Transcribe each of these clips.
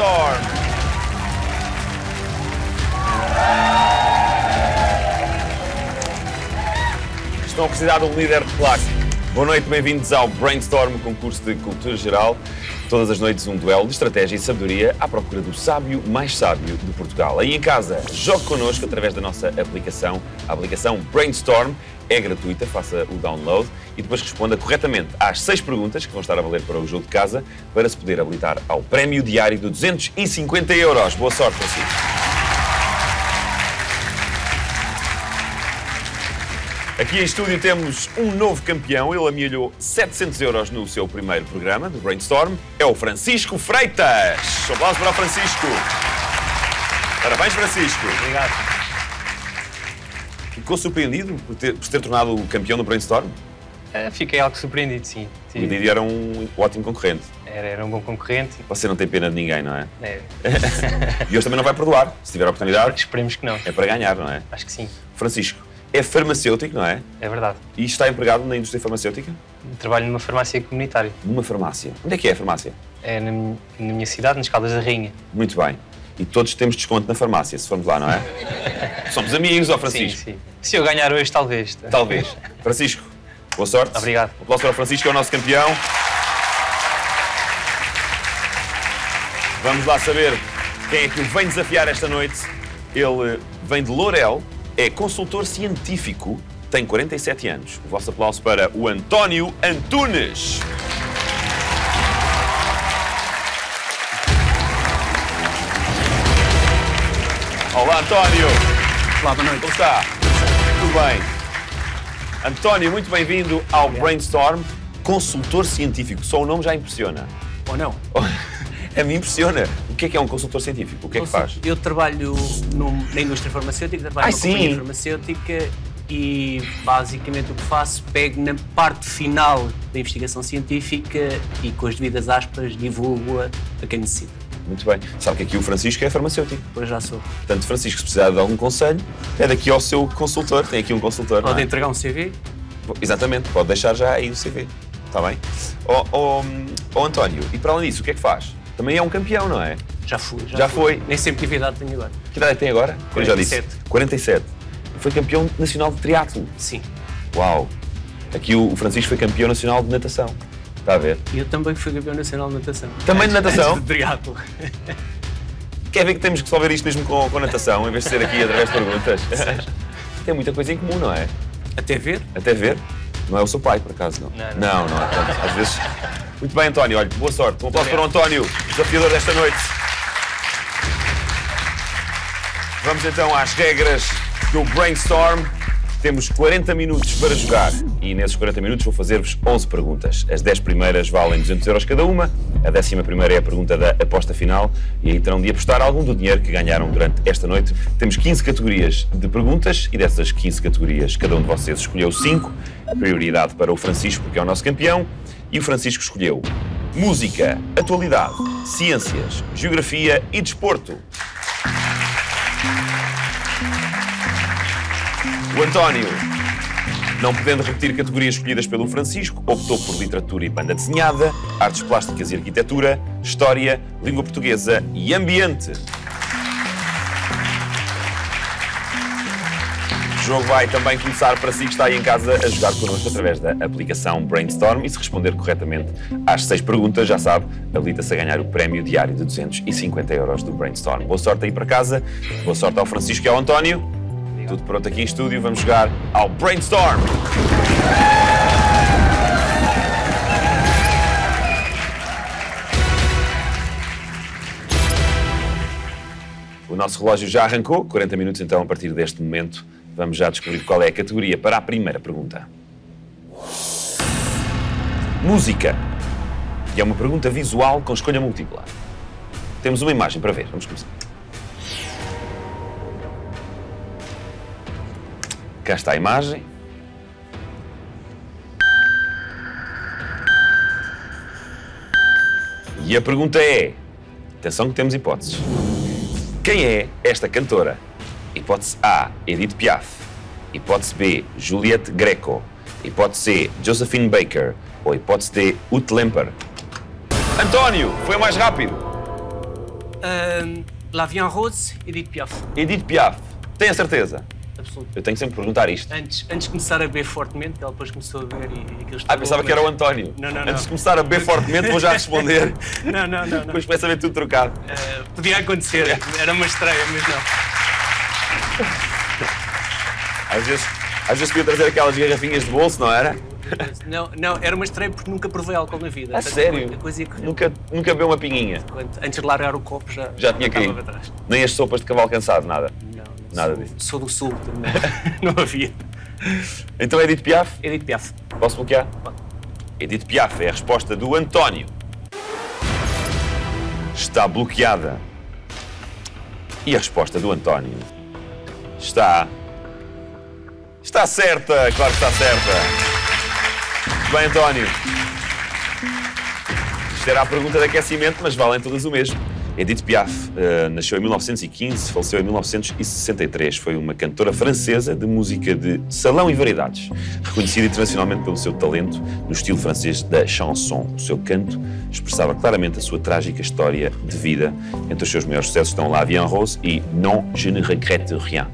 Brainstorm. Estão a precisar de um líder de classe. Boa noite, bem-vindos ao Brainstorm, concurso de cultura geral. Todas as noites um duelo de estratégia e sabedoria à procura do sábio mais sábio de Portugal. Aí em casa, jogue connosco através da nossa aplicação. A aplicação Brainstorm é gratuita, faça o download e depois responda corretamente às 6 perguntas que vão estar a valer para o jogo de casa para se poder habilitar ao prémio diário de 250 €. Boa sorte para si. Aqui em estúdio temos um novo campeão. Ele amealhou 700 € no seu primeiro programa do Brainstorm. É o Francisco Freitas. Um aplauso para o Francisco. Parabéns, Francisco. Obrigado. Ficou surpreendido por ter tornado o campeão do Brainstorm? Fiquei algo surpreendido, sim. O Didi era um ótimo concorrente. Era um bom concorrente. Você não tem pena de ninguém, não é? É. E hoje também não vai perdoar, se tiver a oportunidade. Esperemos que não. É para ganhar, não é? Acho que sim. Francisco é farmacêutico, não é? É verdade. E está empregado na indústria farmacêutica? Trabalho numa farmácia comunitária. Numa farmácia. Onde é que é a farmácia? É na minha cidade, nas Caldas da Rainha. Muito bem. E todos temos desconto na farmácia, se formos lá, não é? Somos amigos, ó Francisco? Sim, sim. Se eu ganhar hoje, talvez. Talvez. Francisco, boa sorte. Obrigado. Um aplauso para o Francisco, que é o nosso campeão. Vamos lá saber quem é que o vem desafiar esta noite. Ele vem de Lourel, é consultor científico, tem 47 anos. O vosso aplauso para o António Antunes. Olá, António. Olá, boa noite. Como está? Tudo bem. António, muito bem-vindo ao Brainstorm, consultor científico. Só o nome já impressiona. Ou não? A mim impressiona. O que é um consultor científico? O que é que faz? Eu trabalho na indústria farmacêutica, trabalho numa companhia farmacêutica e basicamente o que faço, pego na parte final da investigação científica e com as devidas aspas divulgo-a a quem necessita. Muito bem. Sabe que aqui o Francisco é farmacêutico. Pois já sou. Portanto, Francisco, se precisar de algum conselho, é daqui ao seu consultor. Tem aqui um consultor. Pode entregar um CV? Exatamente, pode deixar já aí o CV. Está bem? António, e para além disso, o que é que faz? Também é um campeão, não é? Já fui. Já foi? Nem sempre tive idade tenho agora. Que idade tem agora? 47. Eu já disse. 47. Foi campeão nacional de triatlo. Sim. Uau! Aqui o Francisco foi campeão nacional de natação. Está a ver? E eu também fui campeão nacional de natação. Também de natação? Antes de triatlo. Quer ver que temos que resolver isto mesmo com natação, em vez de ser aqui através de perguntas? Tem muita coisa em comum, não é? Até ver? Até ver? Não é o seu pai, por acaso, não? Não. Portanto, às vezes... Muito bem, António. Olha, boa sorte. Um aplauso para o António, desafiador desta noite. Vamos então às regras do Brainstorm. Temos 40 minutos para jogar e nesses 40 minutos vou fazer-vos 11 perguntas. As 10 primeiras valem 200 € cada uma, a 11ª é a pergunta da aposta final e aí terão de apostar algum do dinheiro que ganharam durante esta noite. Temos 15 categorias de perguntas e dessas 15 categorias cada um de vocês escolheu 5. Prioridade para o Francisco porque é o nosso campeão e o Francisco escolheu música, atualidade, ciências, geografia e desporto. O António, não podendo repetir categorias escolhidas pelo Francisco, optou por literatura e banda desenhada, artes plásticas e arquitetura, história, língua portuguesa e ambiente. O jogo vai também começar para si que está aí em casa a jogar connosco através da aplicação Brainstorm e se responder corretamente às 6 perguntas, já sabe, habilita-se a ganhar o prémio diário de 250 € do Brainstorm. Boa sorte aí para casa, boa sorte ao Francisco e ao António. Tudo pronto aqui em estúdio, vamos jogar ao Brainstorm! O nosso relógio já arrancou, 40 minutos então a partir deste momento. Vamos já descobrir qual é a categoria para a primeira pergunta. Música. E é uma pergunta visual com escolha múltipla. Temos uma imagem para ver, vamos começar. Cá está a imagem. E a pergunta é... Atenção que temos hipóteses. Quem é esta cantora? Hipótese A, Edith Piaf. Hipótese B, Juliette Greco. Hipótese C, Josephine Baker. Ou hipótese D, Ute Lemper. António, foi o mais rápido. La Vie en Rose, Edith Piaf. Edith Piaf. Tem a certeza? Absoluto. Eu tenho sempre que perguntar isto. Antes de começar a beber fortemente, ela depois começou a beber e aquilo Pensava que era o António. Não. Antes de começar a beber fortemente, vou já responder. Não. Depois começa a ver tudo trocado. Podia acontecer, era uma estreia, mas não. Às vezes podia trazer aquelas garrafinhas de bolso, não era? Não, era uma estreia porque nunca provei álcool na vida. A sério? A coisa ia correr. Nunca bebeu uma pinguinha? Antes de largar o copo já tinha caído. para trás. Nem as sopas de cavalo cansado, nada? Não, Nada disso. Sou do sul, não havia. Então é Edith Piaf? Edith Piaf. Posso bloquear? Pode. Edith Piaf é a resposta do António. Está bloqueada. E a resposta do António está certa, claro que está certa. Muito bem, António. Isto era a pergunta de aquecimento, mas valem todas o mesmo. Edith Piaf nasceu em 1915, faleceu em 1963. Foi uma cantora francesa de música de salão e variedades, reconhecida internacionalmente pelo seu talento no estilo francês da chanson. O seu canto expressava claramente a sua trágica história de vida. Entre os seus maiores sucessos estão La Vie en Rose e Non, je ne regrette rien.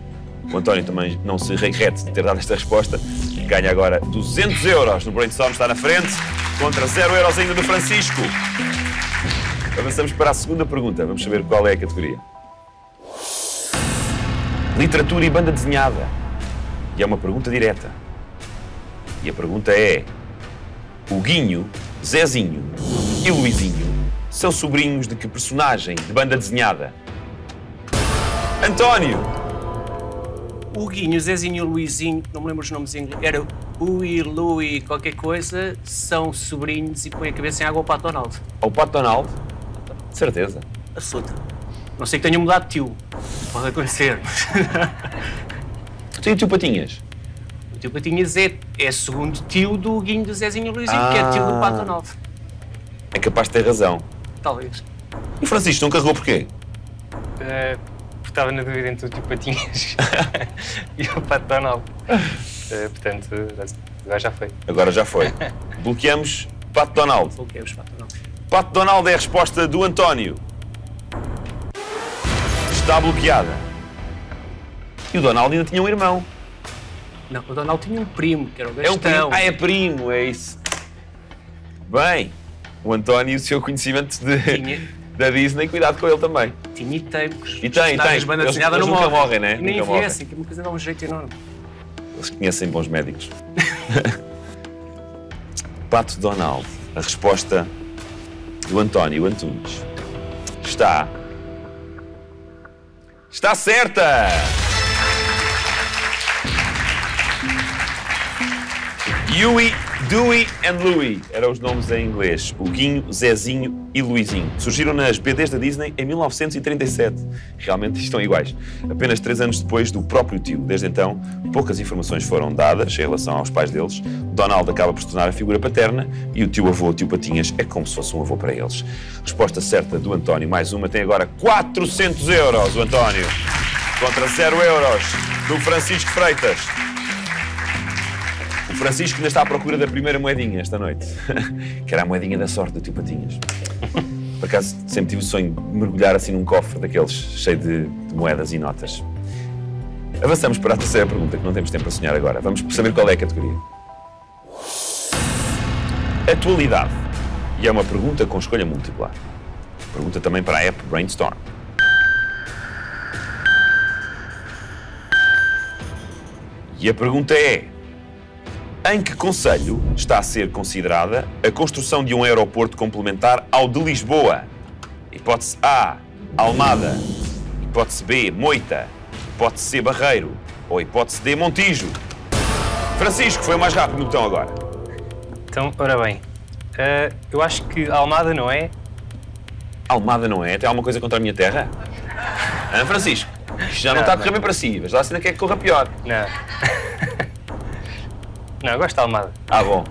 O António também não se regrete de ter dado esta resposta. Ganha agora 200 euros no Brainstorm, está na frente, contra 0 euros ainda do Francisco. Avançamos para a segunda pergunta. Vamos saber qual é a categoria. Literatura e banda desenhada. E é uma pergunta direta. E a pergunta é: o Guinho, Zezinho e Luizinho são sobrinhos de que personagem de banda desenhada? António! O Guinho, o Zezinho e o Luizinho, não me lembro os nomes em inglês, era Ui, Lui, qualquer coisa, são sobrinhos e põem a cabeça em água ao Pato Donald. Ao Pato Donald? De certeza. Absoluta. Não sei que tenham mudado de tio. Pode acontecer. Tu e o tio Patinhas? O tio Patinhas é segundo tio do Guinho, do Zezinho e do Luizinho, que é tio do Pato Donald. É capaz de ter razão. Talvez. E o Francisco não carregou porquê? Porque estava na dúvida entre o tio Patinhas e o Pato Donald. Portanto, agora já foi. Agora já foi. Bloqueamos Pato Donald. Bloqueamos Pato Donald. Pato Donald é a resposta do António. Está bloqueada. E o Donald ainda tinha um irmão. Não, o Donald tinha um primo, que era o Gastão. É um primo. É primo, é isso. Bem, o António e o seu conhecimento da Disney, cuidado com ele também. Tinha tecos. E tem. Eles nunca morrem, né? E nem envelhecem, que é uma coisa dá um jeito enorme. Eles conhecem bons médicos. Pato Donald, a resposta do António Antunes está certa! Huey, Dewey and Louie eram os nomes em inglês. O Guinho, Zezinho e Luizinho. Surgiram nas BDs da Disney em 1937. Realmente estão iguais. Apenas 3 anos depois do próprio tio. Desde então, poucas informações foram dadas em relação aos pais deles. Donald acaba por se tornar a figura paterna e o tio-avô, o tio Patinhas, é como se fosse um avô para eles. Resposta certa do António. Mais uma. Tem agora 400 euros, o António. Contra 0 euros do Francisco Freitas. O Francisco ainda está à procura da primeira moedinha esta noite. Que era a moedinha da sorte do tio Patinhas. Por acaso, sempre tive o sonho de mergulhar assim num cofre daqueles cheio de moedas e notas. Avançamos para a terceira pergunta, que não temos tempo para sonhar agora. Vamos saber qual é a categoria. Atualidade. E é uma pergunta com escolha múltipla. Pergunta também para a app Brainstorm. E a pergunta é: em que concelho está a ser considerada a construção de um aeroporto complementar ao de Lisboa? Hipótese A, Almada. Hipótese B, Moita. Hipótese C, Barreiro. Ou hipótese D, Montijo. Francisco, foi o mais rápido no botão agora. Então, ora bem, eu acho que Almada não é. Almada não é? Tem alguma coisa contra a minha terra? Francisco, isto já não está a correr bem para si. Mas lá se ainda quer que corra pior. Não. Não, eu gosto de Almada. Ah, bom.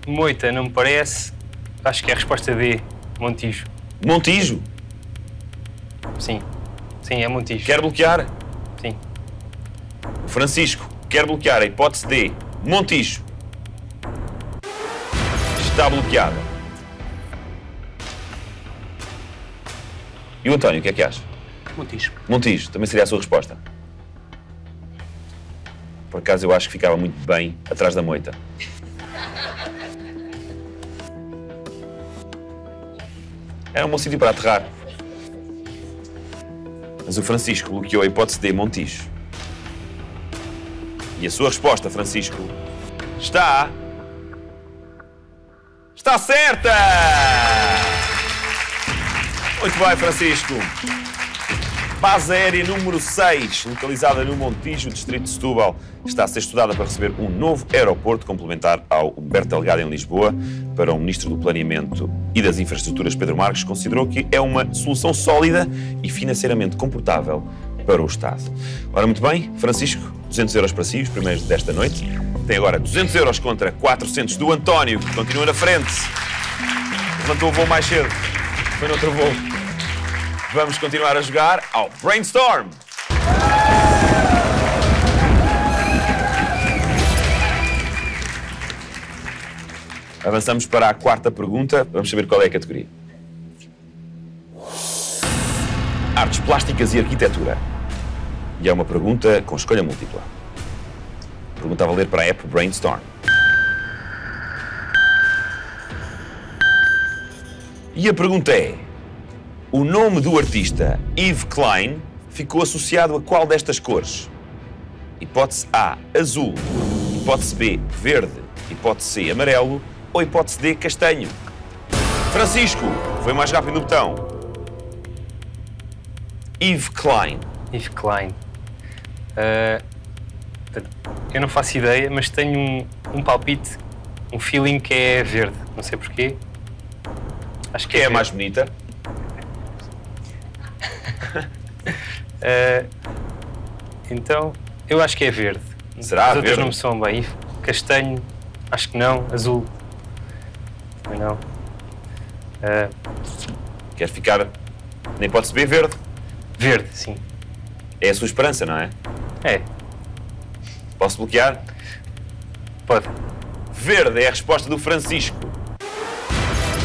Moita não me parece. Acho que é a resposta D, Montijo. Montijo? Sim. Sim, é Montijo. Quer bloquear? Sim. Francisco, quer bloquear a hipótese D, Montijo. Está bloqueada. E o António, o que é que acha? Montijo. Montijo, também seria a sua resposta? Por acaso eu acho que ficava muito bem atrás da moita. Era um bom sítio para aterrar. Mas o Francisco bloqueou a hipótese de Montijo. E a sua resposta, Francisco, está certa! Muito bem, Francisco. Base aérea número 6, localizada no Montijo, distrito de Setúbal, está a ser estudada para receber um novo aeroporto complementar ao Humberto Delgado em Lisboa. Para o Ministro do Planeamento e das Infraestruturas, Pedro Marques, considerou que é uma solução sólida e financeiramente confortável para o Estado. Ora, muito bem, Francisco, 200 euros para si, os primeiros desta noite. Tem agora 200 euros contra 400 do António, que continua na frente. Levantou o voo mais cedo. Foi no outro voo. Vamos continuar a jogar ao Brainstorm. Avançamos para a quarta pergunta. Vamos saber qual é a categoria. Artes plásticas e arquitetura. E é uma pergunta com escolha múltipla. Pergunta a valer para a app Brainstorm. E a pergunta é: o nome do artista Yves Klein ficou associado a qual destas cores? Hipótese A, azul. Hipótese B, verde. Hipótese C, amarelo. Ou hipótese D, castanho? Francisco, foi mais rápido no botão. Yves Klein. Yves Klein. Eu não faço ideia, mas tenho um palpite, um feeling que é verde. Não sei porquê. Acho que é a mais bonita. Então, eu acho que é verde. Será As outras verde? não me soam bem. Castanho, acho que não. Azul, também não. Quer ficar na hipótese B, verde? Verde, sim. É a sua esperança, não é? É, Posso bloquear? pode. Verde é a resposta do Francisco.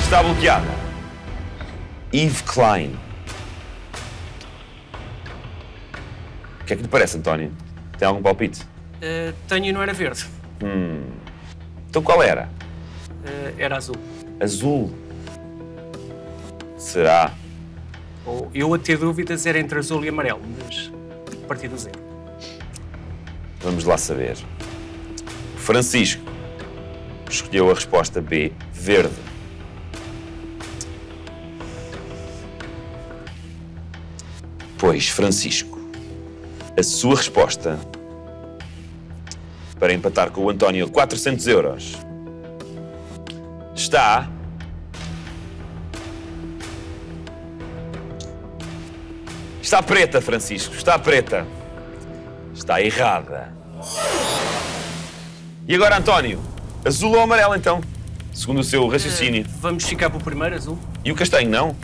Está bloqueada. Yves Klein. O que é que lhe parece, António? Tem algum palpite? Tenho e não era verde. Então qual era? Era azul. Azul. Será? Ou eu a ter dúvidas era entre azul e amarelo, mas a partir do zero. Vamos lá saber. Francisco escolheu a resposta B, verde. Pois, Francisco, a sua resposta para empatar com o António 400 euros está... Está preta, Francisco, está preta. Está errada. E agora, António, azul ou amarelo, então? Segundo o seu raciocínio. Vamos ficar para o primeiro, azul. E o castanho, não?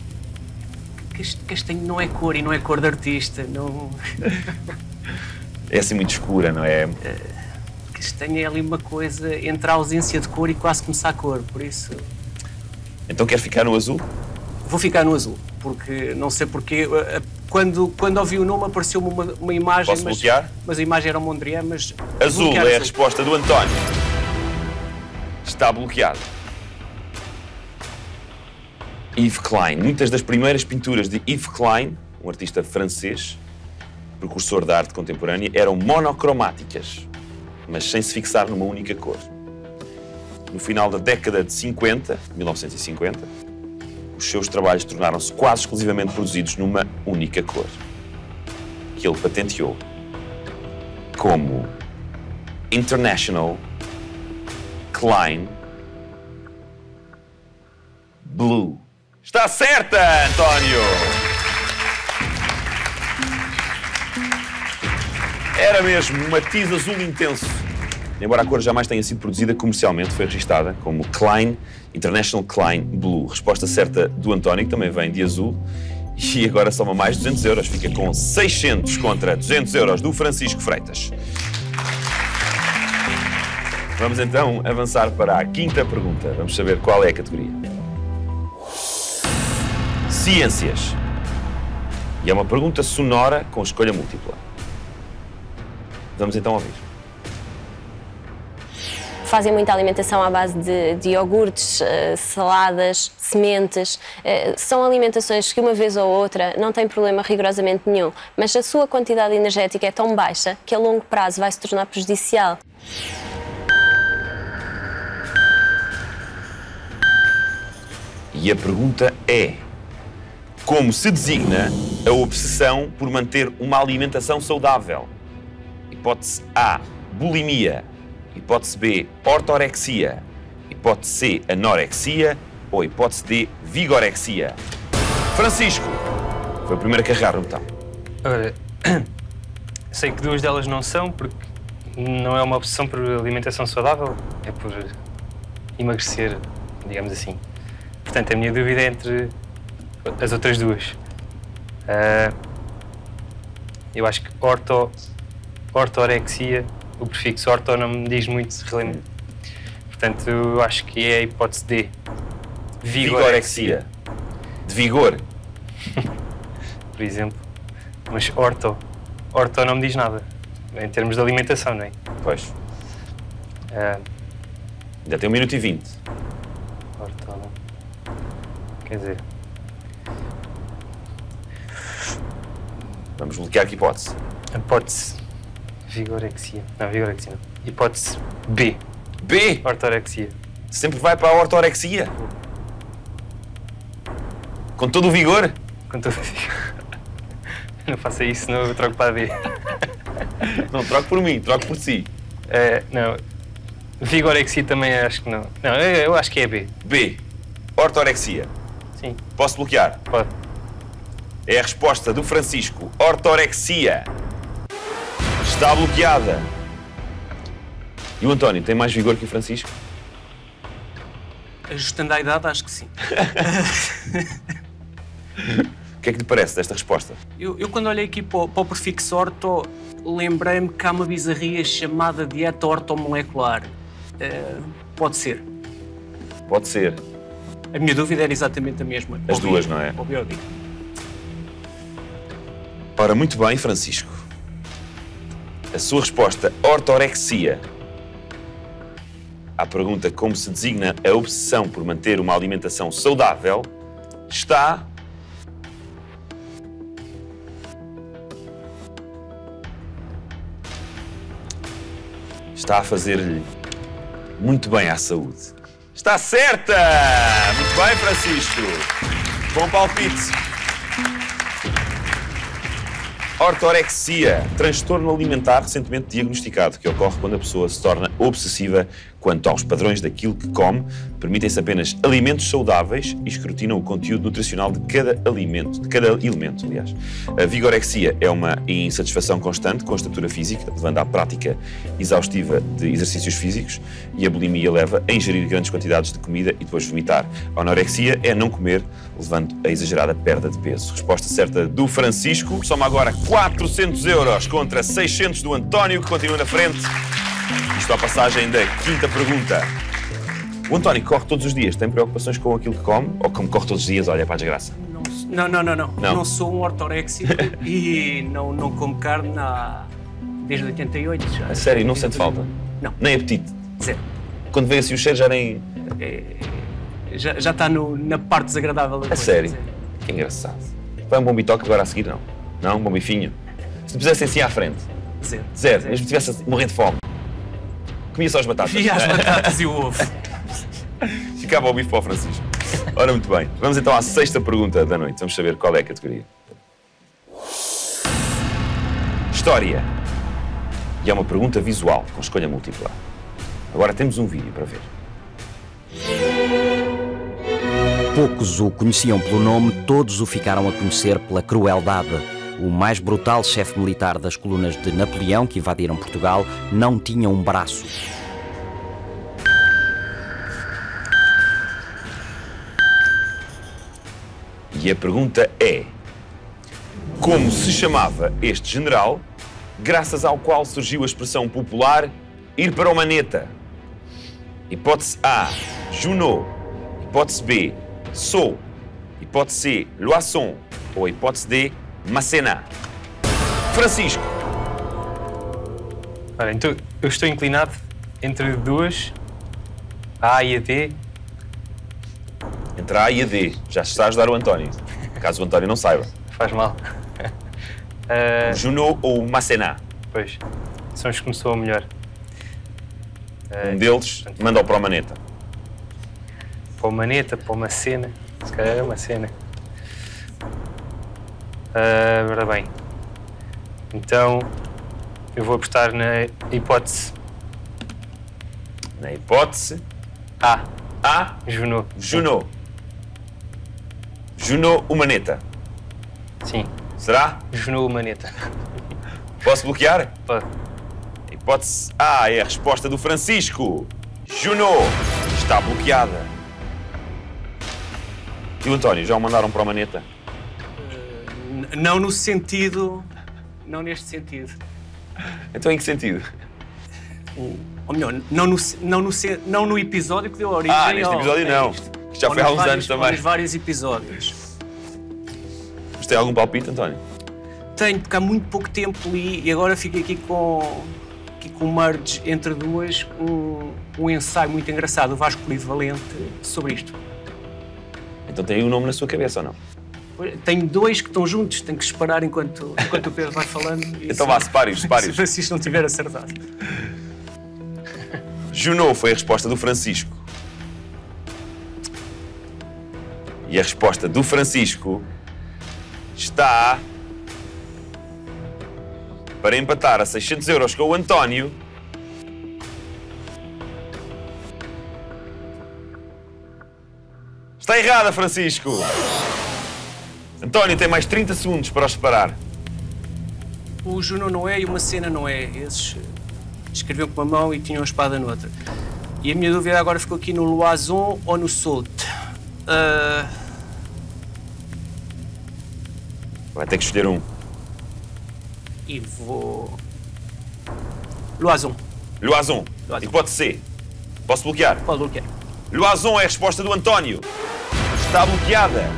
Castanho não é cor e não é cor de artista. Não... É assim muito escura, não é? Castanho é ali uma coisa entre a ausência de cor e quase começar a cor, por isso... Então quer ficar no azul? Vou ficar no azul, porque não sei porquê. Quando ouvi o nome apareceu-me uma imagem, Posso bloquear? mas a imagem era um Mondrian, mas... Azul é a resposta do António. Está bloqueado. Yves Klein. Muitas das primeiras pinturas de Yves Klein, um artista francês, precursor da arte contemporânea, eram monocromáticas, mas sem se fixar numa única cor. No final da década de 50, 1950, os seus trabalhos tornaram-se quase exclusivamente produzidos numa única cor, que ele patenteou como International Klein Blue. Está certa, António! Era mesmo um matiz azul intenso. Embora a cor jamais tenha sido produzida comercialmente, foi registada como Klein, International Klein Blue. Resposta certa do António, que também vem de azul. E agora soma mais 200 euros. Fica com 600 contra 200 euros do Francisco Freitas. Vamos então avançar para a quinta pergunta. Vamos saber qual é a categoria. Ciências. E é uma pergunta sonora com escolha múltipla. Vamos então ouvir. Fazem muita alimentação à base de iogurtes, saladas, sementes. São alimentações que uma vez ou outra não tem problema rigorosamente nenhum, mas a sua quantidade energética é tão baixa que a longo prazo vai se tornar prejudicial. E a pergunta é: como se designa a obsessão por manter uma alimentação saudável? Hipótese A, bulimia. Hipótese B, ortorexia. Hipótese C, anorexia. Ou hipótese D, vigorexia. Francisco, foi o primeiro a carregar no botão. Ora, sei que duas delas não são, porque não é uma obsessão por alimentação saudável, é por emagrecer, digamos assim. Portanto, a minha dúvida é entre as outras duas. Eu acho que ortorexia, o prefixo orto não me diz muito realmente. Portanto, eu acho que é a hipótese D. Vigorexia. De vigor. Por exemplo. Mas orto não me diz nada. Em termos de alimentação, não é? Pois. Ainda tem 1 minuto e 20. Orto não. Quer dizer... Vamos bloquear que hipótese? Hipótese... Vigorexia. Não, vigorexia não. Hipótese B. B? Ortorexia. Sempre vai para a ortorexia? Com todo o vigor? Com todo o vigor. Não faça isso, senão eu troco para a B. Não, troco por mim, troco por si. Não. Vigorexia também acho que não. Não, eu acho que é B. B. Ortorexia. Sim. Posso bloquear? Pode. É a resposta do Francisco. Ortorexia. Está bloqueada. E o António tem mais vigor que o Francisco? Ajustando à idade, acho que sim. O que é que lhe parece desta resposta? Eu quando olhei aqui para o prefixo orto, lembrei-me que há uma bizarria chamada dieta ortomolecular. Pode ser. Pode ser. A minha dúvida era exatamente a mesma. As duas, não é? O biódico. Ora, muito bem, Francisco. A sua resposta, ortorexia, à pergunta como se designa a obsessão por manter uma alimentação saudável, está... Está a fazer-lhe muito bem à saúde. Está certa! Muito bem, Francisco. Bom palpite. Ortorexia, transtorno alimentar recentemente diagnosticado, que ocorre quando a pessoa se torna obsessiva quanto aos padrões daquilo que come, permitem-se apenas alimentos saudáveis e escrutinam o conteúdo nutricional de cada elemento, aliás. A vigorexia é uma insatisfação constante com a estrutura física, levando à prática exaustiva de exercícios físicos, e a bulimia leva a ingerir grandes quantidades de comida e depois vomitar. A anorexia é não comer, levando a exagerada perda de peso. Resposta certa do Francisco. Soma agora 400 € contra 600 do António, que continua na frente. Isto à passagem da quinta pergunta. O António corre todos os dias, tem preocupações com aquilo que come? Ou como corre todos os dias, olha para a desgraça? Não. Não sou um ortoréxico e não como carne desde 88 já. A sério, não sente falta? Não. Nem apetite? Zero. Quando vem assim o cheiro já nem... Já está na parte desagradável da coisa. A sério? Que engraçado. Vai um bom bitoque agora a seguir, não? Não? Um bom bifinho? Se te pusessem assim à frente? Zero. Mesmo se estivesse morrendo de fome? Comia só as batatas? E as batatas e o ovo. Ficava o bife para o Francisco. Ora, muito bem. Vamos então à sexta pergunta da noite. Vamos saber qual é a categoria. História. E é uma pergunta visual, com escolha múltipla. Agora temos um vídeo para ver. Poucos o conheciam pelo nome, todos o ficaram a conhecer pela crueldade. O mais brutal chefe militar das colunas de Napoleão, que invadiram Portugal, não tinha um braço. E a pergunta é: como se chamava este general, graças ao qual surgiu a expressão popular ir para o maneta? Hipótese A, Junot. Hipótese B, Sceaux. Hipótese C, Loisson. Ou hipótese D, Macena. Francisco. Ora, então eu estou inclinado entre duas, a A e a D. Entre a A e a D. Já se está a ajudar o António. Caso o António não saiba. Faz mal. Junot ou Macena? Pois, são os que me soam melhor. Um deles manda-o para o Maneta. Para o Maneta, para uma cena. Se calhar é uma cena. Ora bem. Então, eu vou apostar na hipótese. Na hipótese A. A. Junot. Junot. Junot o Maneta. Sim. Será? Junot o Maneta. Posso bloquear? Pode. Hipótese A é a resposta do Francisco. Junot está bloqueada. E o António, já o mandaram para o Maneta? Não no sentido... Não neste sentido. Então em que sentido? Ou melhor, não no episódio que deu origem neste episódio não. Isto já foi há uns anos também. Nos vários episódios. Mas tem algum palpite, António? Tenho, porque há muito pouco tempo li e agora fico aqui com o merge entre duas, um ensaio muito engraçado do Vasco Polivalente sobre isto. Então tem aí o nome na sua cabeça ou não? Tenho dois que estão juntos, tenho que separar enquanto o Pedro vai falando. Então vá, separe-os. Se isto não tiver acertado. Junot foi a resposta do Francisco. E a resposta do Francisco está para empatar a 600 euros com o António. Está errada, Francisco. António tem mais 30 segundos para os separar. O Junot não é e uma cena não é. Esses escreviam com uma mão e tinham a espada noutra. E a minha dúvida agora ficou aqui no Loison ou no Sault. Vai ter que escolher um. E vou... Loison. Loison. Hipótese C. Posso bloquear? Pode bloquear. Loison é a resposta do António. Está bloqueada.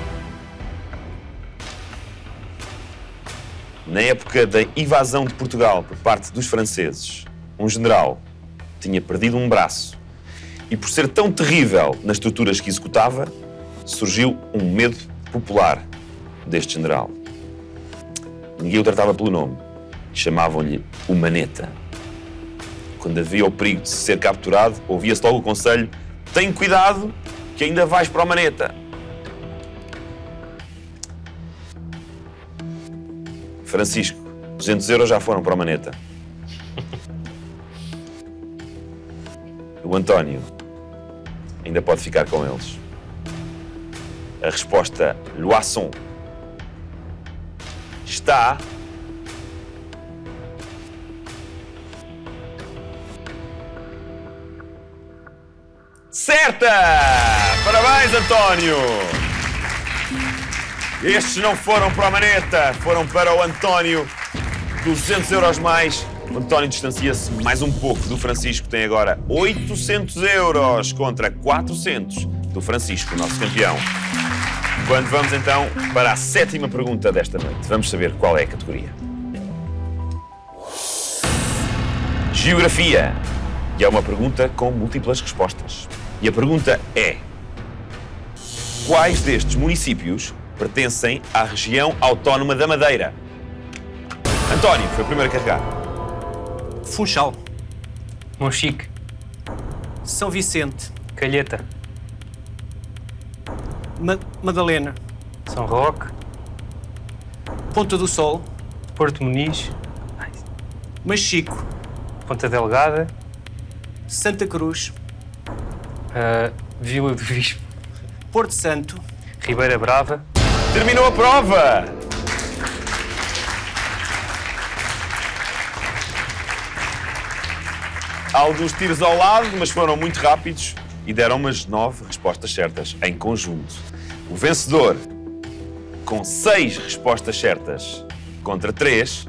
Na época da invasão de Portugal por parte dos franceses, um general tinha perdido um braço e, por ser tão terrível nas torturas que executava, surgiu um medo popular deste general. Ninguém o tratava pelo nome. Chamavam-lhe o Maneta. Quando havia o perigo de ser capturado, ouvia-se logo o conselho: tem cuidado que ainda vais para o Maneta. Francisco, 200 euros já foram para o Maneta. O António ainda pode ficar com eles. A resposta Loison está... certa! Parabéns, António! Estes não foram para a Maneta, foram para o António. 200 euros mais. O António distancia-se mais um pouco do Francisco. Tem agora 800 euros contra 400 do Francisco, nosso campeão. Quando vamos então para a 7ª pergunta desta noite. Vamos saber qual é a categoria. Geografia. E é uma pergunta com múltiplas respostas. E a pergunta é: quais destes municípios pertencem à região autónoma da Madeira? António, foi o primeiro a carregar. Funchal. Monchique. São Vicente. Calheta. Madalena. São Roque. Ponta do Sol. Porto Muniz. Machico. Ponta Delgada. Santa Cruz. Vila do Bispo. Porto Santo. Ribeira Brava. Terminou a prova! Alguns tiros ao lado, mas foram muito rápidos e deram umas 9 respostas certas em conjunto. O vencedor, com 6 respostas certas contra 3,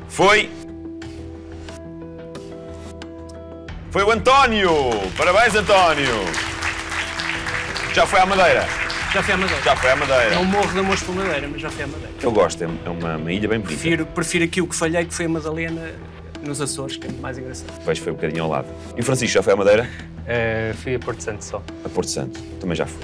foi o António! Parabéns, António! Já foi à Madeira? Já fui à Madeira. Já foi à Madeira. Não morro de amor pela Madeira, mas já fui à Madeira. Eu gosto, é uma ilha bem bonita. Prefiro aqui o que falhei, que foi a Madalena nos Açores, que é muito mais engraçado. Pois foi um bocadinho ao lado. E o Francisco, já foi à Madeira? Fui a Porto Santo só. A Porto Santo, também já fui.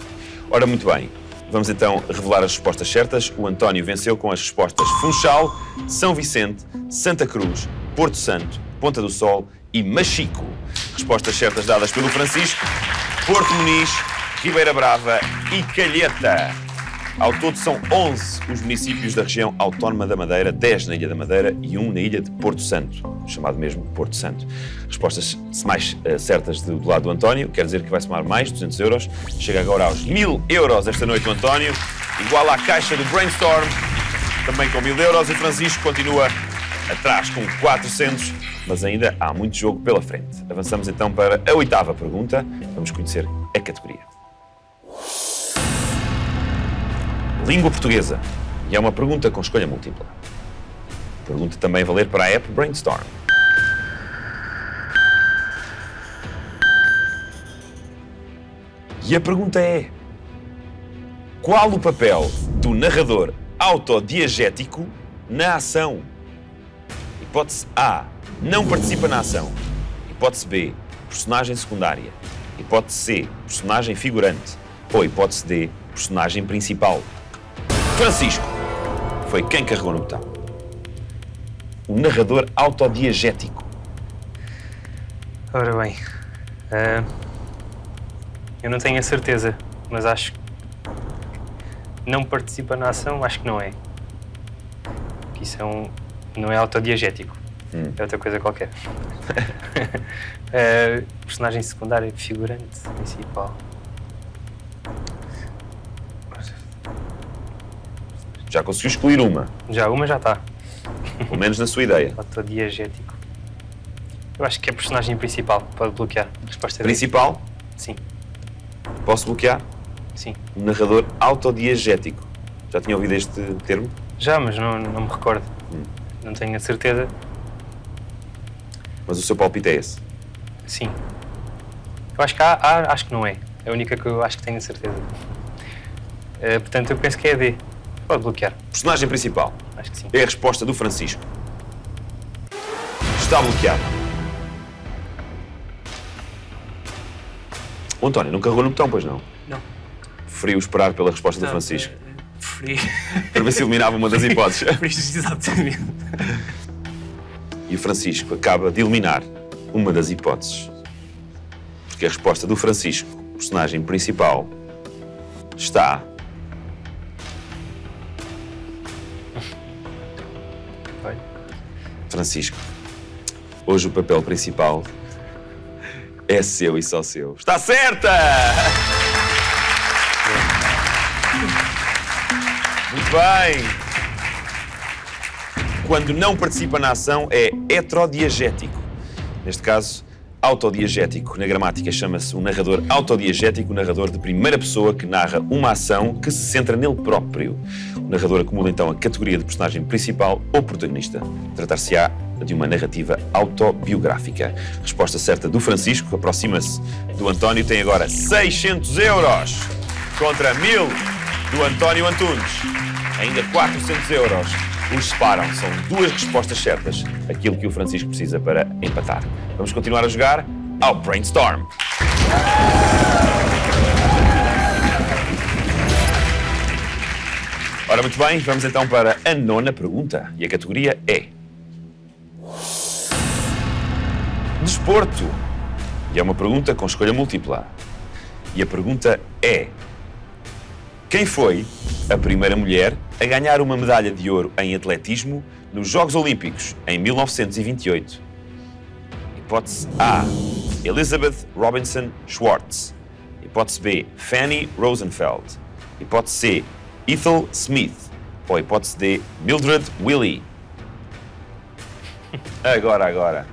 Ora, muito bem. Vamos então revelar as respostas certas. O António venceu com as respostas Funchal, São Vicente, Santa Cruz, Porto Santo, Ponta do Sol e Machico. Respostas certas dadas pelo Francisco, Porto Muniz, Ribeira Brava e Calheta. Ao todo são 11 os municípios da região autónoma da Madeira, 10 na Ilha da Madeira e 1 na ilha de Porto Santo, chamado mesmo Porto Santo. Respostas mais certas do lado do António, quer dizer que vai somar mais 200 euros. Chega agora aos 1000 euros esta noite o António, igual à caixa do Brainstorm, também com 1000 euros. E Francisco continua atrás com 400, mas ainda há muito jogo pela frente. Avançamos então para a 8ª pergunta. Vamos conhecer a categoria. Língua portuguesa. E é uma pergunta com escolha múltipla. Pergunta também a valer para a app Brainstorm. E a pergunta é: qual o papel do narrador autodiegético na ação? Hipótese A, não participa na ação. Hipótese B, personagem secundária. Hipótese C, personagem figurante. Ou hipótese D, personagem principal. Francisco foi quem carregou no botão. O narrador autodiegético. Ora bem, eu não tenho a certeza, mas acho que não participa na ação, acho que não é. Porque isso não é autodiegético, é outra coisa qualquer. Personagem secundário, figurante, principal. Já conseguiu escolher uma? Já, uma já está. Pelo menos na sua ideia. Autodiegético. Eu acho que é personagem principal, pode bloquear. Resposta Principal? Sim. Posso bloquear? Sim. O narrador autodiegético. Já tinha ouvido este termo? Já, mas não me recordo. Não tenho a certeza. Mas o seu palpite é esse? Sim. Eu acho que acho que não é. É a única que eu acho que tenho a certeza. Portanto, eu penso que é a D. Pode bloquear. Personagem principal. Acho que sim. É a resposta do Francisco. Está bloqueado. O António não carregou no botão, pois não? Não. Preferiu esperar pela resposta do Francisco. Preferi. Para ver se eliminava uma das hipóteses. Exatamente. E o Francisco acaba de eliminar uma das hipóteses. Porque a resposta do Francisco, personagem principal, está... Francisco, hoje o papel principal é seu e só seu. Está certa! Muito bem. Quando não participa na ação é heterodiegético. Neste caso, autodiegético. Na gramática chama-se um narrador autodiegético, um narrador de primeira pessoa que narra uma ação que se centra nele próprio. O narrador acumula então a categoria de personagem principal ou protagonista. Tratar-se-á de uma narrativa autobiográfica. Resposta certa do Francisco, aproxima-se do António, tem agora 600 euros contra 1000 do António Antunes. Ainda 400 euros os separam. São duas respostas certas, aquilo que o Francisco precisa para empatar. Vamos continuar a jogar ao Brainstorm. Ora, muito bem, vamos então para a 9ª pergunta. E a categoria é... Desporto. E é uma pergunta com escolha múltipla. E a pergunta é... Quem foi a primeira mulher a ganhar uma medalha de ouro em atletismo nos Jogos Olímpicos em 1928? Hipótese A, Elizabeth Robinson Schwartz. Hipótese B, Fanny Rosenfeld. Hipótese C, Ethel Smith. Ou hipótese D, Mildred Willey. Agora.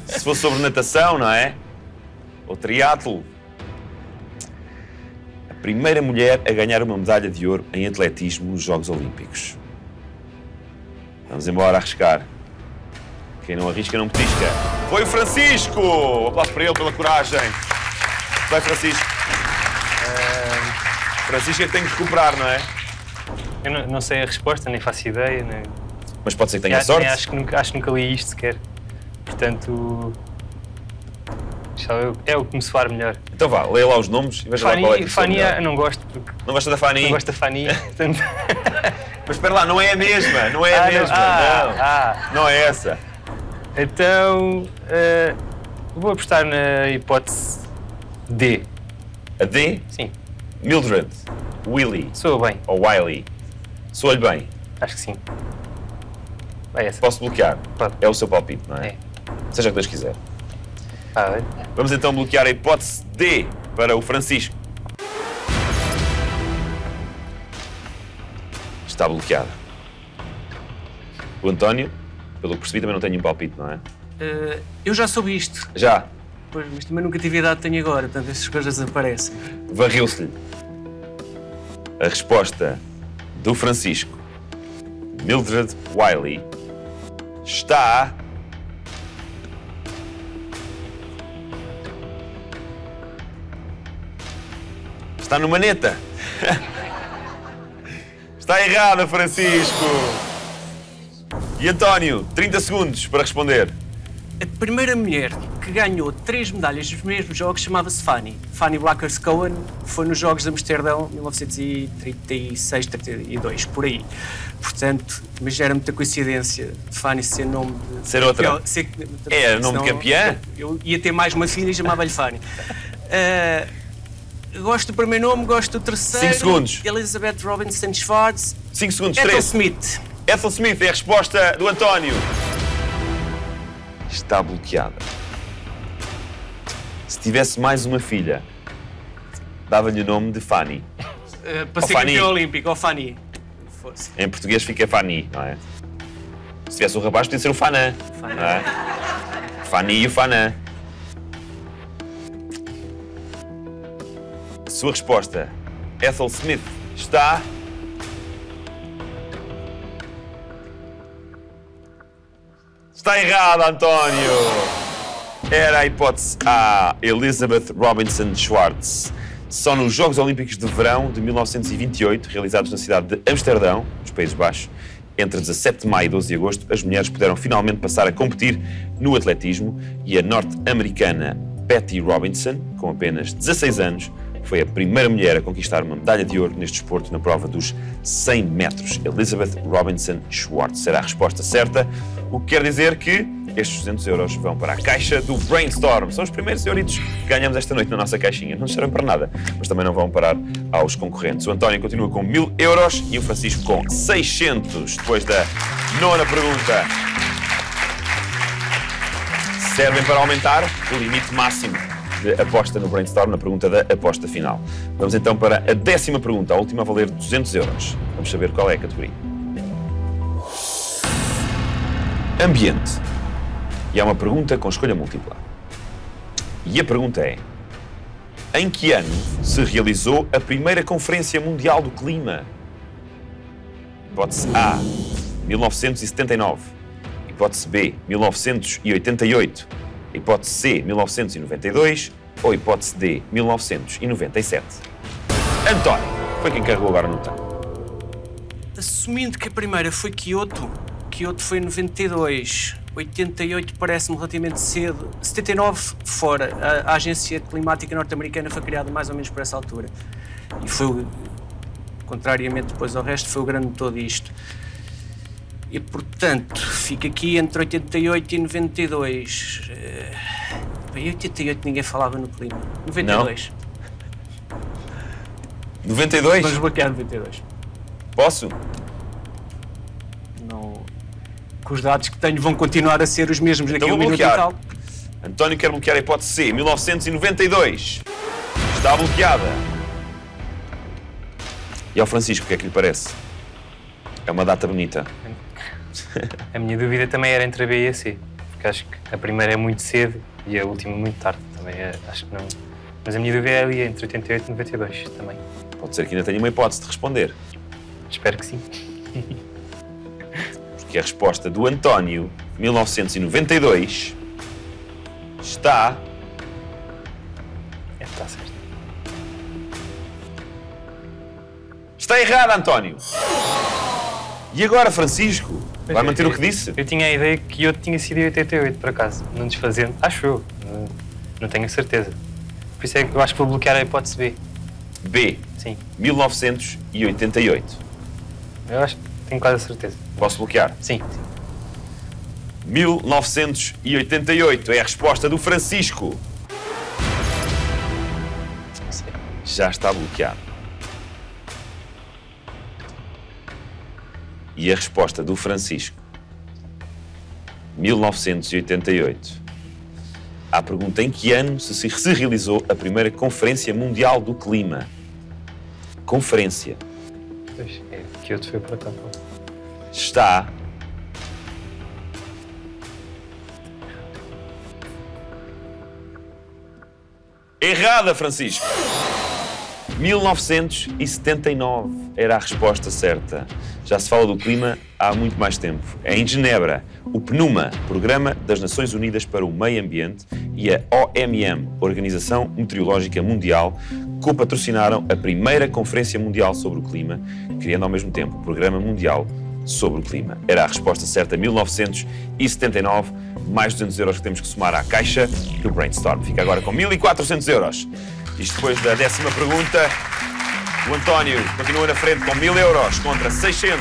Se fosse sobre natação, não é? Ou triatlo. A primeira mulher a ganhar uma medalha de ouro em atletismo nos Jogos Olímpicos. Vamos embora arriscar. Quem não arrisca não petisca. Foi o Francisco! Um aplauso para ele pela coragem. Vai, Francisco. Francisco é que tem que recuperar, não é? Eu não sei a resposta, nem faço ideia. Nem... Mas pode ser que tenha sorte. Acho que nunca li isto sequer. Portanto, é o que me soar melhor. Então vá, leia lá os nomes e veja lá qual é que Fanny, não gosto. Porque não gosta da Fanny? Não gosto da Fanny. Portanto... Mas espera lá, não é a mesma, não é a mesma. Não é essa. Então, vou apostar na hipótese D. A D? Sim. Mildred, Willy. Soa bem. Ou Wiley. Soa-lhe bem? Acho que sim. É essa. Posso bloquear? Pode. É o seu palpite, não é? É. Seja o que Deus quiser. É. Vamos então bloquear a hipótese D para o Francisco. Está bloqueada. O António, pelo que percebi, também não tem nenhum palpite, não é? Eu já soube isto. Já. Pois, mas também nunca tive a idade que tenho agora, portanto essas coisas desaparecem. Varreu-se-lhe. A resposta do Francisco, Mildred Wiley, está... Está no maneta. Está errada, Francisco. E António, 30 segundos para responder. A primeira mulher que ganhou 3 medalhas nos mesmos jogos chamava-se Fanny. Fanny Blackers-Cohen foi nos Jogos de Amsterdão, 1936, 32, por aí. Portanto, mas era muita coincidência de Fanny ser nome de... Ser outra? Era nome de campeã? Eu ia ter mais uma filha e chamava-lhe Fanny. Gosto do primeiro nome, gosto do terceiro. 5 segundos. Elizabeth Robinson Schwartz. 5 segundos, Ethel 3. Smith. Ethel Smith é a resposta do António. Está bloqueada. Se tivesse mais uma filha, dava-lhe o nome de Fanny. Para ser campeão olímpico, ou Fanny. Fosse. Em português fica Fanny, não é? Se tivesse um rapaz, podia ser o Fanã. Não é? Fanny e o Fanã. A sua resposta, Ethel Smith, está... Está errada, António! Era a hipótese A, Elizabeth Robinson Schwartz. Só nos Jogos Olímpicos de Verão de 1928, realizados na cidade de Amsterdão, nos Países Baixos, entre 17 de maio e 12 de agosto, as mulheres puderam finalmente passar a competir no atletismo e a norte-americana Betty Robinson, com apenas 16 anos, foi a primeira mulher a conquistar uma medalha de ouro neste desporto na prova dos 100 metros. Elizabeth Robinson Schwartz será a resposta certa, o que quer dizer que estes 200 euros vão para a caixa do Brainstorm. São os primeiros euritos que ganhamos esta noite na nossa caixinha. Não serão para nada, mas também não vão parar aos concorrentes. O António continua com 1000 euros e o Francisco com 600, depois da 9ª pergunta. Servem para aumentar o limite máximo de aposta no Brainstorm, na pergunta da aposta final. Vamos então para a 10ª pergunta, a última a valer 200 euros. Vamos saber qual é a categoria. Ambiente. E é uma pergunta com escolha múltipla. E a pergunta é: em que ano se realizou a primeira Conferência Mundial do Clima? Hipótese A, 1979. Hipótese B, 1988. Hipótese C, 1992. Ou hipótese D, 1997. António, foi quem carregou agora no botão. Assumindo que a primeira foi Kyoto foi em 92. 88 parece-me relativamente cedo. 79 fora. A Agência Climática Norte-Americana foi criada mais ou menos por essa altura. E foi, contrariamente depois ao resto, foi o grande motor disto. E, portanto, fica aqui entre 88 e 92. Em 88 ninguém falava no clima. 92. Não. 92? Vamos bloquear 92. Posso? Não. Que os dados que tenho vão continuar a ser os mesmos daqui a um minuto e tal. António quer bloquear a hipótese C, 1992. Está bloqueada. E ao Francisco, o que é que lhe parece? É uma data bonita. A minha dúvida também era entre a B e a C, porque acho que a primeira é muito cedo e a última muito tarde. Também acho que não. Mas a minha dúvida é ali entre 88 e 92 também. Pode ser que ainda tenha uma hipótese de responder. Espero que sim. Porque a resposta do António, 1992, está... Está certo. Está errado, António. E agora, Francisco? Vai manter o que disse? Eu tinha a ideia que Kyoto tinha sido em 88, por acaso. Não desfazendo. Acho eu. Não tenho certeza. Por isso é que eu acho que vou bloquear a hipótese B. B. Sim. 1988. Eu acho que tenho quase a certeza. Posso bloquear? Sim. 1988 é a resposta do Francisco. Já está bloqueado. E a resposta do Francisco, 1988. À pergunta em que ano se realizou a primeira Conferência Mundial do Clima. Conferência. Pois, que outro foi para cá. Está... errada, Francisco. 1979 era a resposta certa. Já se fala do clima há muito mais tempo. É em Genebra, o PNUMA, Programa das Nações Unidas para o Meio Ambiente, e a OMM, Organização Meteorológica Mundial, co-patrocinaram a primeira Conferência Mundial sobre o Clima, criando ao mesmo tempo o Programa Mundial sobre o Clima. Era a resposta certa, 1979, mais 200 euros que temos que somar à caixa do Brainstorm. Fica agora com 1.400 euros. Isto depois da 10ª pergunta. O António continua na frente com 1.000 euros contra 600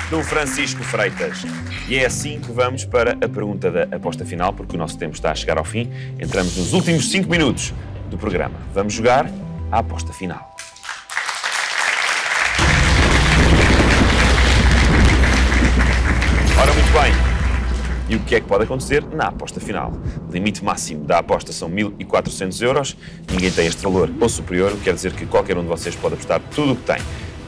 do Francisco Freitas. E é assim que vamos para a pergunta da aposta final, porque o nosso tempo está a chegar ao fim. Entramos nos últimos 5 minutos do programa. Vamos jogar a aposta final. Ora, muito bem. E o que é que pode acontecer na aposta final? O limite máximo da aposta são 1.400 euros. Ninguém tem este valor ou superior, o que quer dizer que qualquer um de vocês pode apostar tudo o que tem.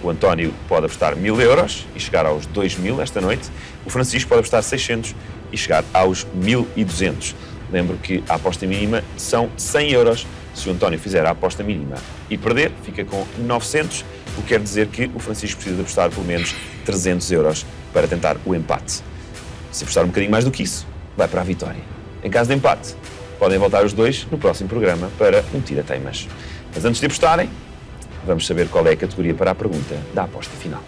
O António pode apostar 1.000 euros e chegar aos 2.000 esta noite. O Francisco pode apostar 600 e chegar aos 1.200. Lembro que a aposta mínima são 100 euros. Se o António fizer a aposta mínima e perder, fica com 900, o que quer dizer que o Francisco precisa de apostar pelo menos 300 euros para tentar o empate. Se apostar um bocadinho mais do que isso, vai para a vitória. Em caso de empate, podem voltar os dois no próximo programa para um tira-teimas. Mas antes de apostarem, vamos saber qual é a categoria para a pergunta da aposta final.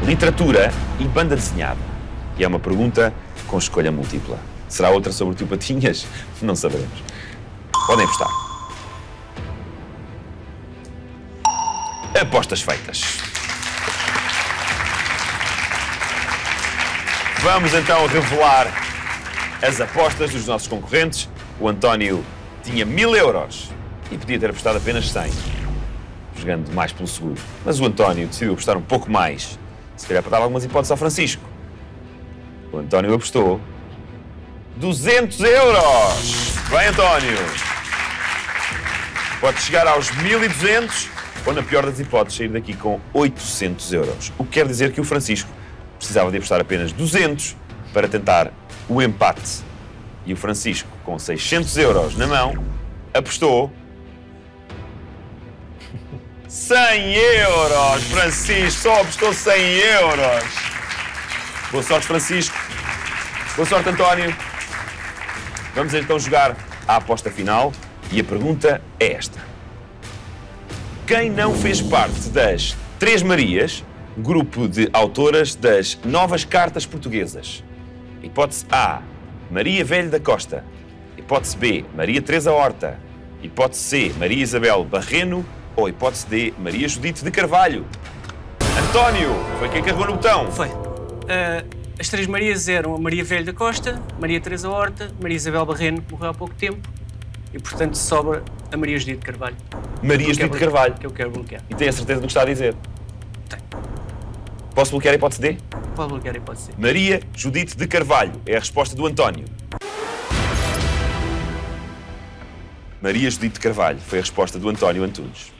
Literatura e banda desenhada. E é uma pergunta com escolha múltipla. Será outra sobre o Tio Patinhas? Não saberemos. Podem apostar. Apostas feitas. Vamos então revelar as apostas dos nossos concorrentes. O António tinha 1.000 euros e podia ter apostado apenas 100, jogando mais pelo seguro. Mas o António decidiu apostar um pouco mais, se calhar para dar algumas hipóteses ao Francisco. O António apostou 200 euros! Bem, António! Pode chegar aos 1.200 ou, na pior das hipóteses, sair daqui com 800 euros. O que quer dizer que o Francisco precisava de apostar apenas 200 para tentar o empate. E o Francisco, com 600 euros na mão, apostou 100 euros. Francisco só apostou 100 euros. Boa sorte, Francisco. Boa sorte, António. Vamos então jogar a aposta final e a pergunta é esta. Quem não fez parte das Três Marias, grupo de autoras das Novas Cartas Portuguesas? Hipótese A, Maria Velho da Costa. Hipótese B, Maria Teresa Horta. Hipótese C, Maria Isabel Barreno. Ou hipótese D, Maria Judite de Carvalho. António, foi quem carregou no botão. Foi. As Três Marias eram a Maria Velho da Costa, Maria Teresa Horta, Maria Isabel Barreno, que morreu há pouco tempo, e portanto sobra a Maria Judite de Carvalho. Maria Judite de Carvalho. Que eu quero bloquear. E tem a certeza do que está a dizer? Tenho. Posso bloquear a hipótese D? Pode bloquear a hipótese D. Maria Judite de Carvalho é a resposta do António. Maria Judite de Carvalho foi a resposta do António Antunes.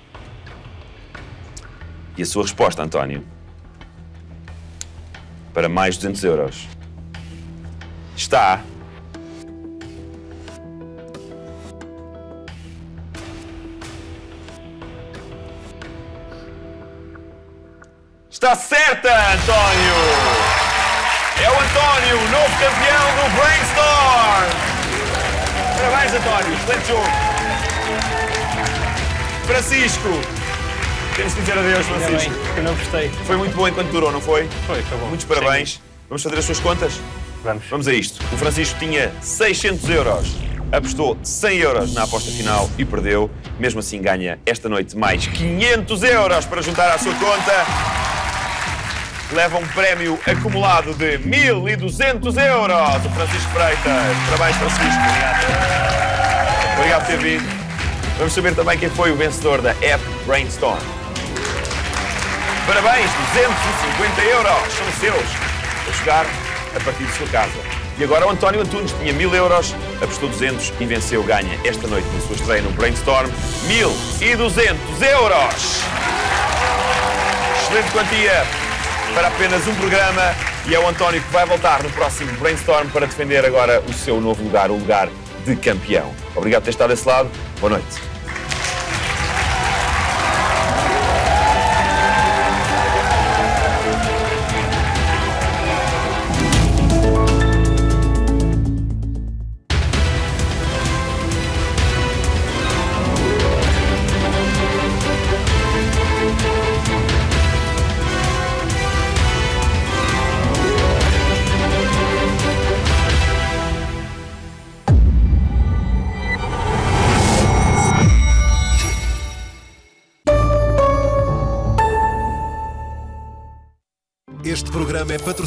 E a sua resposta, António, para mais 200 euros, está... Está certa, António! É o António, o novo campeão do Brainstorm! Parabéns, António, excelente jogo! Francisco! Temos de dizer adeus, Francisco. Eu não gostei. Foi muito bom enquanto durou, não foi? Foi bom. Muitos parabéns. Sim. Vamos fazer as suas contas? Vamos a isto. O Francisco tinha 600 euros, apostou 100 euros na aposta final e perdeu. Mesmo assim ganha esta noite mais 500 euros para juntar à sua conta. Leva um prémio acumulado de 1.200 euros. O Francisco Freitas. Parabéns, Francisco. Obrigado por ter vindo. Vamos saber também quem foi o vencedor da app Brainstorm. Parabéns, 250 euros são seus a jogar a partir de sua casa. E agora o António Antunes tinha 1.000 euros, apostou 200 e venceu, ganha esta noite na sua estreia no Brainstorm 1.200 euros. Excelente quantia para apenas um programa e é o António que vai voltar no próximo Brainstorm para defender agora o seu novo lugar, o lugar de campeão. Obrigado por ter estado desse lado. Boa noite. Este programa é patrocinado